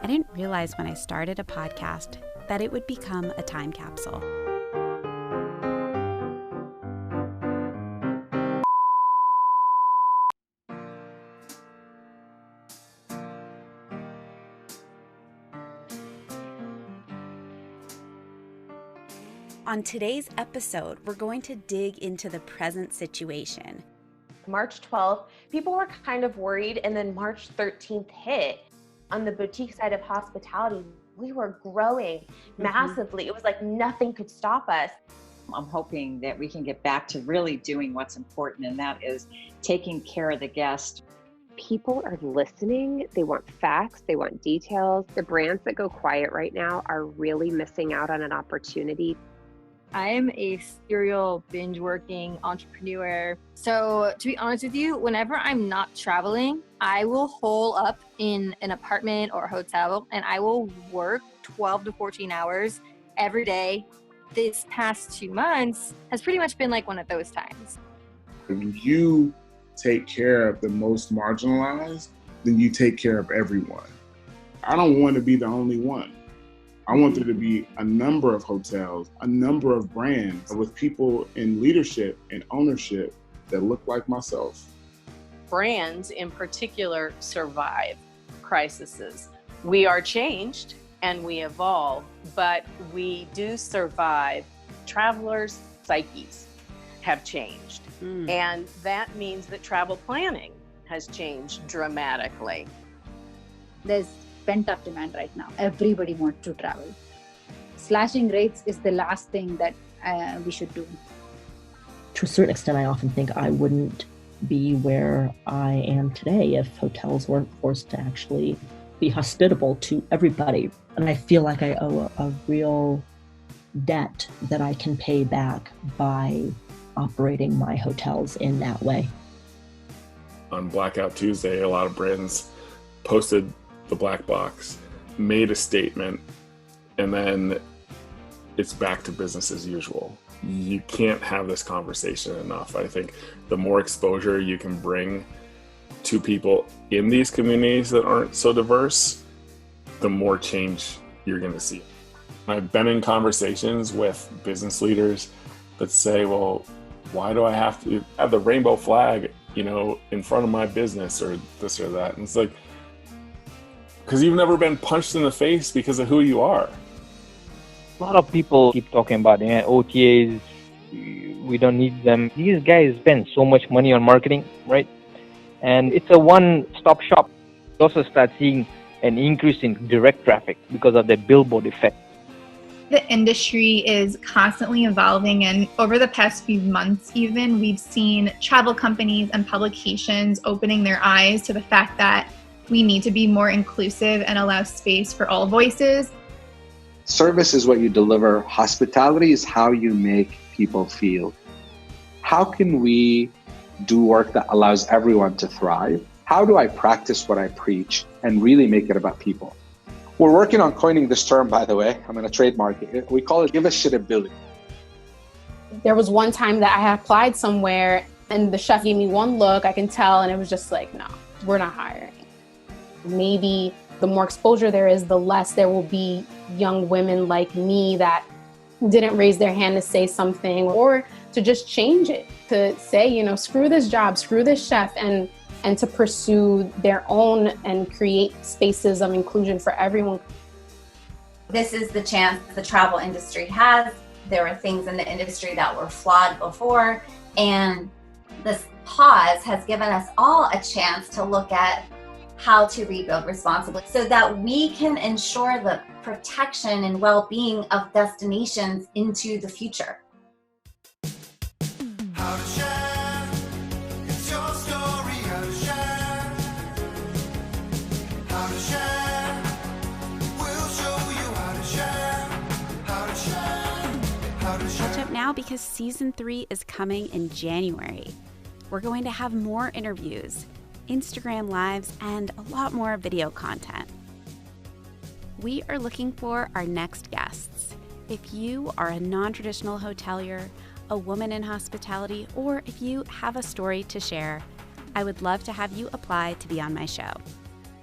didn't realize when I started a podcast that it would become a time capsule. On today's episode, we're going to dig into the present situation. March 12th, people were kind of worried, and then March 13th hit. On the boutique side of hospitality, we were growing massively. It was like nothing could stop us. I'm hoping that we can get back to really doing what's important, and that is taking care of the guest. People are listening. They want facts. They want details. The brands that go quiet right now are really missing out on an opportunity. I'm a serial binge working entrepreneur. So to be honest with you, whenever I'm not traveling, I will hole up in an apartment or a hotel and I will work 12 to 14 hours every day. This past 2 months has pretty much been like one of those times. When you take care of the most marginalized, then you take care of everyone. I don't want to be the only one. I want there to be a number of hotels, a number of brands with people in leadership and ownership that look like myself. Brands in particular survive crises. We are changed and we evolve, but we do survive. Travelers' psyches have changed. And that means that travel planning has changed dramatically. There's pent-up demand right now. Everybody wants to travel. Slashing rates is the last thing that we should do. To a certain extent, I often think I wouldn't be where I am today if hotels weren't forced to actually be hospitable to everybody. And I feel like I owe a real debt that I can pay back by operating my hotels in that way. On Blackout Tuesday, a lot of brands posted the black box, made a statement, and then it's back to business as usual. You can't have this conversation enough. I think the more exposure you can bring to people in these communities that aren't so diverse, the more change you're going to see. I've been in conversations with business leaders that say, well, why do I have to have the rainbow flag, in front of my business or this or that? And it's like, because you've never been punched in the face because of who you are. A lot of people keep talking about OTAs, we don't need them. These guys spend so much money on marketing, right? And it's a one-stop shop. You also start seeing an increase in direct traffic because of the billboard effect. The industry is constantly evolving, and over the past few months even, we've seen travel companies and publications opening their eyes to the fact that we need to be more inclusive and allow space for all voices. Service is what you deliver. Hospitality is how you make people feel. How can we do work that allows everyone to thrive? How do I practice what I preach and really make it about people? We're working on coining this term, by the way. I'm going to trademark it. We call it give a shit ability. There was one time that I had applied somewhere and the chef gave me one look, I can tell, and it was just like, no, we're not hiring. Maybe the more exposure there is, the less there will be young women like me that didn't raise their hand to say something, or to just change it, to say, screw this job, screw this chef, and to pursue their own and create spaces of inclusion for everyone. This is the chance the travel industry has. There were things in the industry that were flawed before, and this pause has given us all a chance to look at how to rebuild responsibly so that we can ensure the protection and well-being of destinations into the future. How to share, it's your story, how to share. How to share, we'll show you how to share. How to share, how to share. Catch up now because season 3 is coming in January. We're going to have more interviews, Instagram lives, and a lot more video content. We are looking for our next guests. If you are a non-traditional hotelier, a woman in hospitality, or if you have a story to share, I would love to have you apply to be on my show.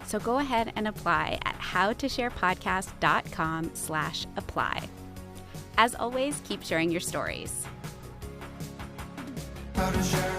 So go ahead and apply at howtosharepodcast.com/apply. As always, keep sharing your stories. How to share